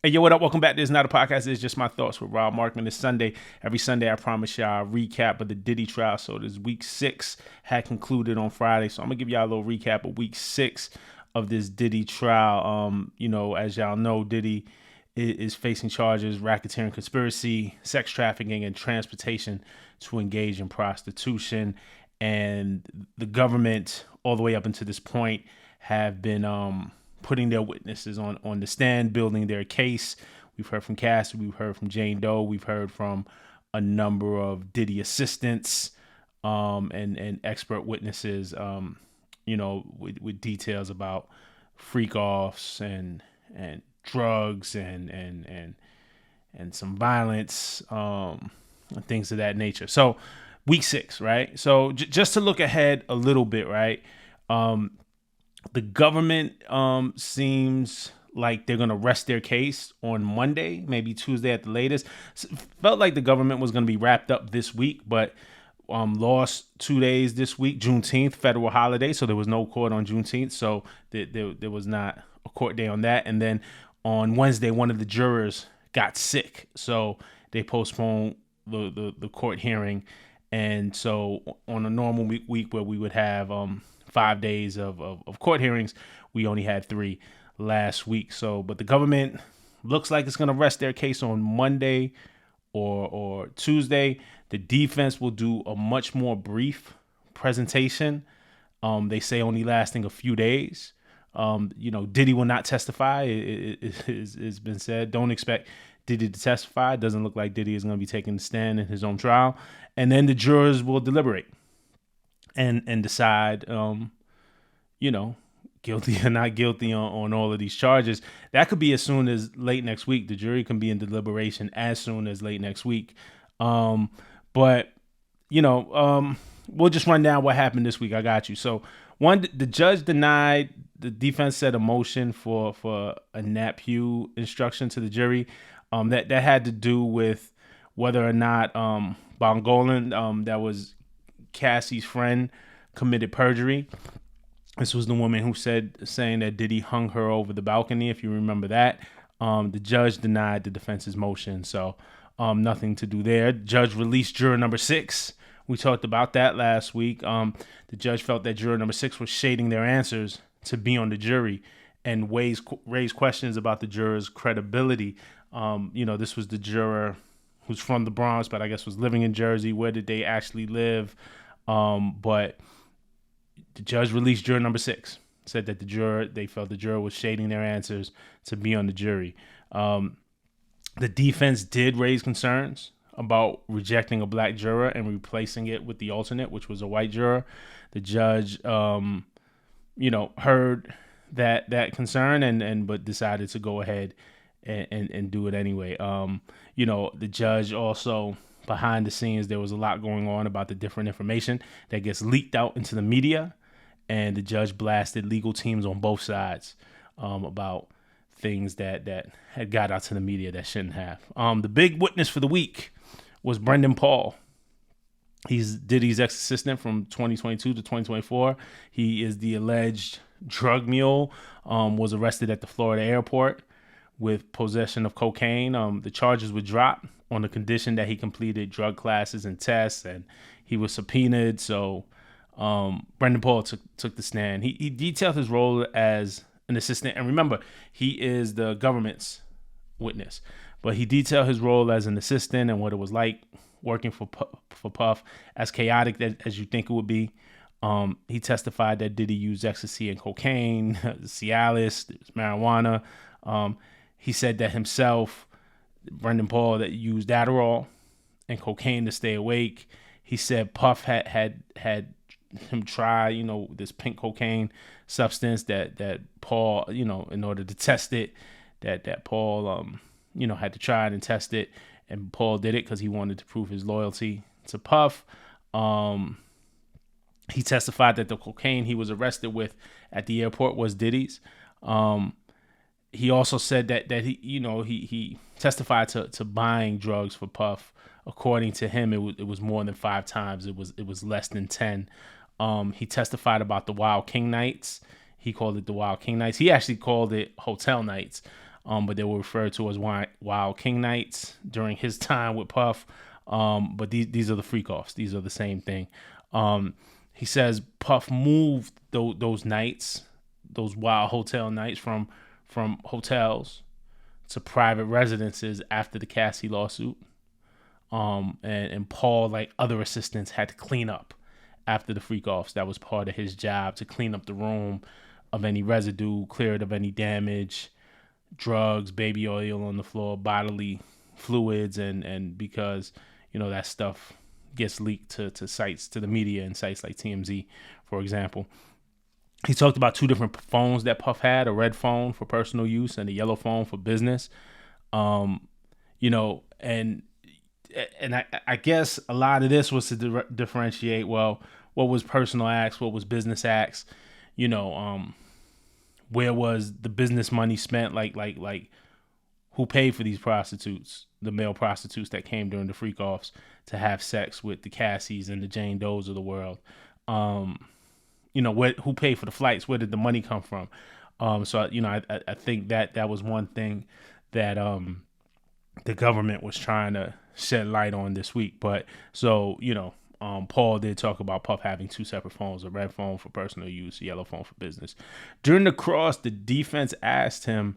Hey, yo, what up? Welcome back. This is not a podcast. It's just my thoughts with Rob Markman. This Sunday. Every Sunday, I promise y'all a recap of the Diddy trial. So this week 6 had concluded on Friday. So I'm going to give y'all a little recap of week 6 of this Diddy trial. As y'all know, Diddy is facing charges, racketeering, conspiracy, sex trafficking, and transportation to engage in prostitution. And the government, all the way up until this point, have been putting their witnesses on the stand, building their case. We've heard from Cassie, we've heard from Jane Doe, we've heard from a number of Diddy assistants and expert witnesses, with details about freak offs and drugs and some violence and things of that nature. So week 6, right? So just to look ahead a little bit, right? The government seems like they're going to rest their case on Monday, maybe Tuesday at the latest. Felt like the government was going to be wrapped up this week, but lost 2 days this week, Juneteenth, federal holiday. So there was no court on Juneteenth. So there was not a court day on that. And then on Wednesday, one of the jurors got sick. So they postponed the court hearing. And so on a normal week where we would have 5 days of court hearings, we only had 3 last week. So, but the government looks like it's going to rest their case on Monday or Tuesday. The defense will do a much more brief presentation. They say only lasting a few days. Diddy will not testify. It's been said. Don't expect Diddy to testify. It doesn't look like Diddy is going to be taking the stand in his own trial. And then the jurors will deliberate and decide, guilty or not guilty on all of these charges. That could be as soon as late next week. The jury can be in deliberation as soon as late next week. We'll just run down what happened this week. I got you. So one, the judge denied, the defense said a motion for a NAPU instruction to the jury. That had to do with whether or not Bongolan, that was Cassie's friend, committed perjury. This was the woman who saying that Diddy hung her over the balcony, if you remember that. The judge denied the defense's motion, so nothing to do there. Judge released juror number 6. We talked about that last week. The judge felt that juror number 6 was shading their answers to be on the jury and raised questions about the juror's credibility. This was the juror who's from the Bronx, but I guess was living in Jersey. Where did they actually live? But the judge released juror number 6, said that they felt the juror was shading their answers to be on the jury. The defense did raise concerns about rejecting a black juror and replacing it with the alternate, which was a white juror. The judge, heard that concern but decided to go ahead and do it anyway. The judge also, behind the scenes, there was a lot going on about the different information that gets leaked out into the media, and the judge blasted legal teams on both sides about things that had got out to the media that shouldn't have. The big witness for the week was Brendan Paul. He's Diddy's ex-assistant from 2022 to 2024. He is the alleged drug mule, was arrested at the Florida airport with possession of cocaine. The charges were dropped on the condition that he completed drug classes and tests, and he was subpoenaed. So Brendan Paul took the stand. He detailed his role as an assistant. And remember, he is the government's witness. But he detailed his role as an assistant and what it was like working for Puff, as chaotic as you think it would be. He testified that Diddy used ecstasy and cocaine, Cialis, marijuana. He said that himself, Brendan Paul, that used Adderall and cocaine to stay awake. He said Puff had him try, this pink cocaine substance that Paul, in order to test it, that Paul, had to try it and test it. And Paul did it because he wanted to prove his loyalty to Puff. He testified that the cocaine he was arrested with at the airport was Diddy's. He also said that he testified to buying drugs for Puff. According to him, it was more than 5 times. It was less than 10. He testified about the Wild King nights. He called it the Wild King nights. He actually called it hotel nights. but they were referred to as Wild King Nights during his time with Puff. But these are the freak offs. These are the same thing. He says Puff moved those nights, those wild hotel nights, from hotels to private residences after the Cassie lawsuit. And Paul, like other assistants, had to clean up after the freak offs. That was part of his job, to clean up the room of any residue, clear it of any damage, drugs, baby oil on the floor, bodily fluids, and because that stuff gets leaked to sites, to the media, and sites like TMZ, for example. He talked about two different phones that Puff had: a red phone for personal use and a yellow phone for business. And I guess a lot of this was to differentiate, well, what was personal acts, what was business acts, where was the business money spent, like who paid for these prostitutes, the male prostitutes that came during the freak offs to have sex with the Cassies and the Jane Does of the world. Who paid for the flights? Where did the money come from? So I think that was one thing that the government was trying to shed light on this week. But so Paul did talk about Puff having two separate phones: a red phone for personal use, a yellow phone for business. During the cross, the defense asked him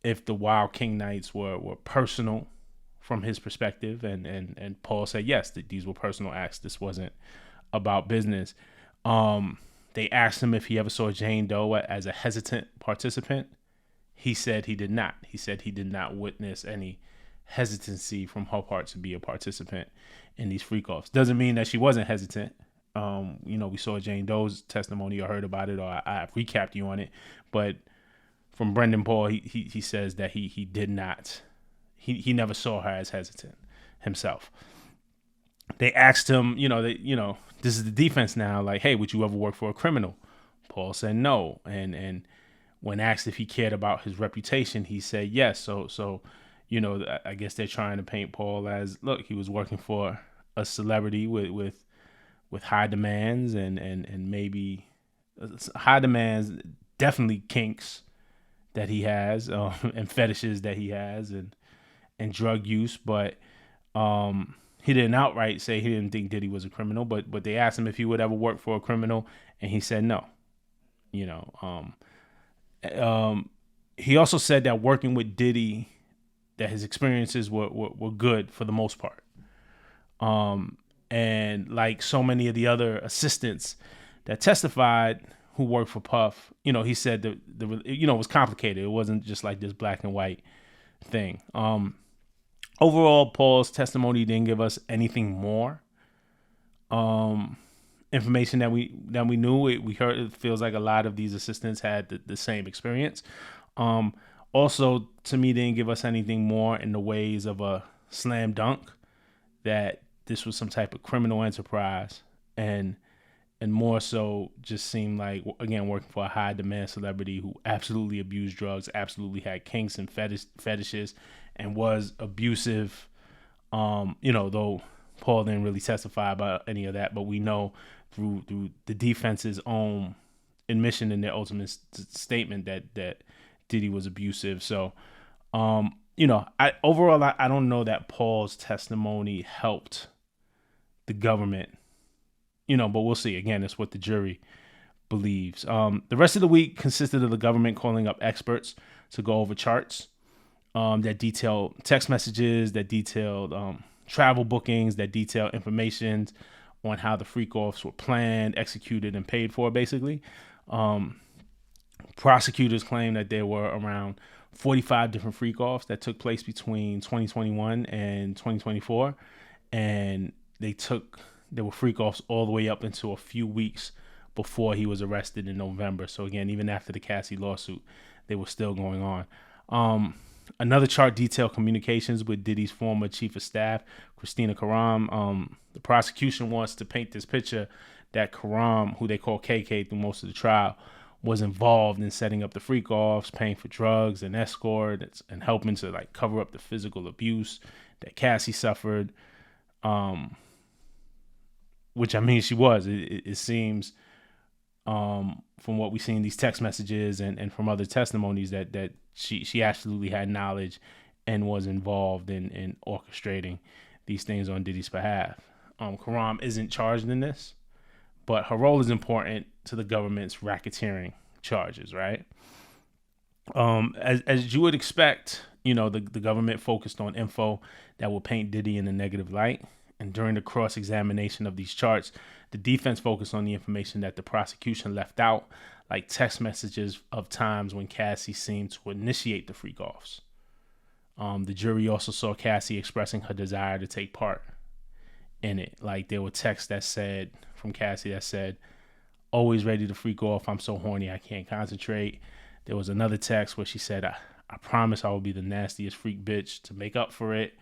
if the Wild King Nights were personal from his perspective, and Paul said yes, that these were personal acts. This wasn't about business. They asked him if he ever saw Jane Doe as a hesitant participant. He said he did not. He said he did not witness any hesitancy from her part to be a participant in these freak offs. Doesn't mean that she wasn't hesitant. We saw Jane Doe's testimony or heard about it, or I recapped you on it. But from Brendan Paul, he says that he did not. He never saw her as hesitant himself. They asked him, this is the defense now, like, hey, would you ever work for a criminal? Paul said no. And when asked if he cared about his reputation, he said yes. So I guess they're trying to paint Paul as, look, he was working for a celebrity with high demands and maybe high demands, definitely kinks that he has, and fetishes that he has, and drug use. But he didn't outright say he didn't think Diddy was a criminal, but they asked him if he would ever work for a criminal, and he said no. He also said that working with Diddy, that his experiences were good for the most part. And like so many of the other assistants that testified who worked for Puff, he said that it was complicated. It wasn't just like this black and white thing. Overall, Paul's testimony didn't give us anything more information that we knew. We heard it feels like a lot of these assistants had the same experience. Also, to me, didn't give us anything more in the ways of a slam dunk that this was some type of criminal enterprise, and more so just seemed like, again, working for a high demand celebrity who absolutely abused drugs, absolutely had kinks and fetishes, and was abusive. Though Paul didn't really testify about any of that, but we know through the defense's own admission in their ultimate statement that Diddy was abusive. So, I don't know that Paul's testimony helped the government, but we'll see. Again, it's what the jury believes. The rest of the week consisted of the government calling up experts to go over charts that detailed text messages, that detailed travel bookings, that detailed information on how the freak-offs were planned, executed, and paid for, basically. Prosecutors claim that there were around 45 different freak-offs that took place between 2021 and 2024, and there were freak-offs all the way up into a few weeks before he was arrested in November. So again, even after the Cassie lawsuit, they were still going on. Another chart detailed communications with Diddy's former chief of staff, Christina Karam. The prosecution wants to paint this picture that Karam, who they call KK through most of the trial, was involved in setting up the freak-offs, paying for drugs and escort, and helping to like cover up the physical abuse that Cassie suffered. Which, I mean, she was. It seems from what we see in these text messages and from other testimonies that she absolutely had knowledge and was involved in orchestrating these things on Diddy's behalf. Karam isn't charged in this, but her role is important to the government's racketeering charges, right? As you would expect, the government focused on info that will paint Diddy in a negative light. And during the cross-examination of these charts, the defense focused on the information that the prosecution left out, like text messages of times when Cassie seemed to initiate the freak-offs. The jury also saw Cassie expressing her desire to take part in it. Like there were texts from Cassie that said, "Always ready to freak off. I'm so horny I can't concentrate." There was another text where she said, I promise I will be the nastiest freak bitch to make up for it.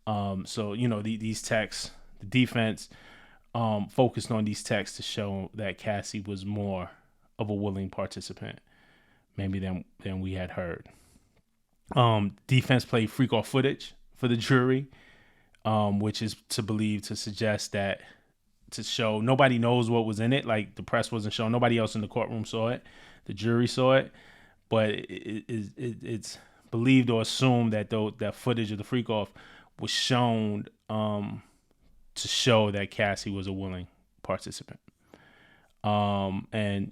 So, these texts, the defense focused on these texts to show that Cassie was more of a willing participant, maybe than we had heard. Defense played freak off footage for the jury, which is to suggest that, to show nobody knows what was in it. Like the press wasn't showing, nobody else in the courtroom saw it. The jury saw it, but it's believed or assumed that that footage of the freak off was shown to show that Cassie was a willing participant. And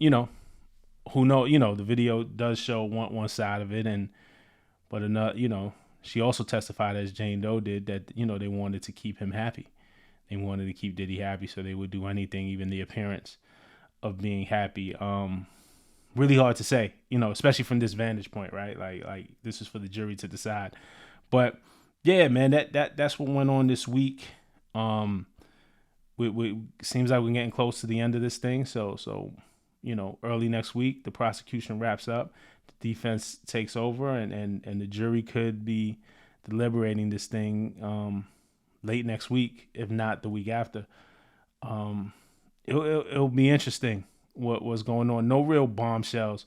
who knows? The video does show one side of it, but another. She also testified, as Jane Doe did, that they wanted to keep him happy. They wanted to keep Diddy happy, so they would do anything, even the appearance of being happy. Really hard to say, especially from this vantage point, right? Like this is for the jury to decide. But yeah, man, that's what went on this week. We seems like we're getting close to the end of this thing. So early next week, the prosecution wraps up, the defense takes over, and the jury could be deliberating this thing late next week, if not the week after. It'll be interesting what was going on. No real bombshells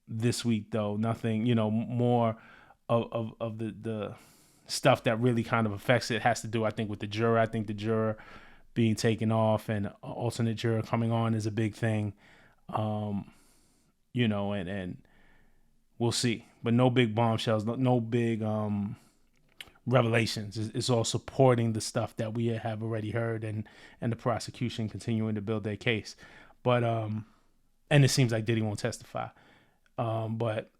this week, though. Nothing, more of the stuff that really kind of affects it has to do, I think, with the juror. I think the juror being taken off and alternate juror coming on is a big thing. And we'll see. But no big bombshells, no big revelations. It's all supporting the stuff that we have already heard, and the prosecution continuing to build their case. But and it seems like Diddy won't testify. But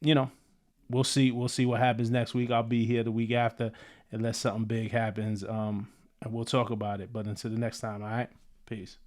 we'll see what happens next week. I'll be here the week after unless something big happens. And we'll talk about it. But until the next time, all right? Peace.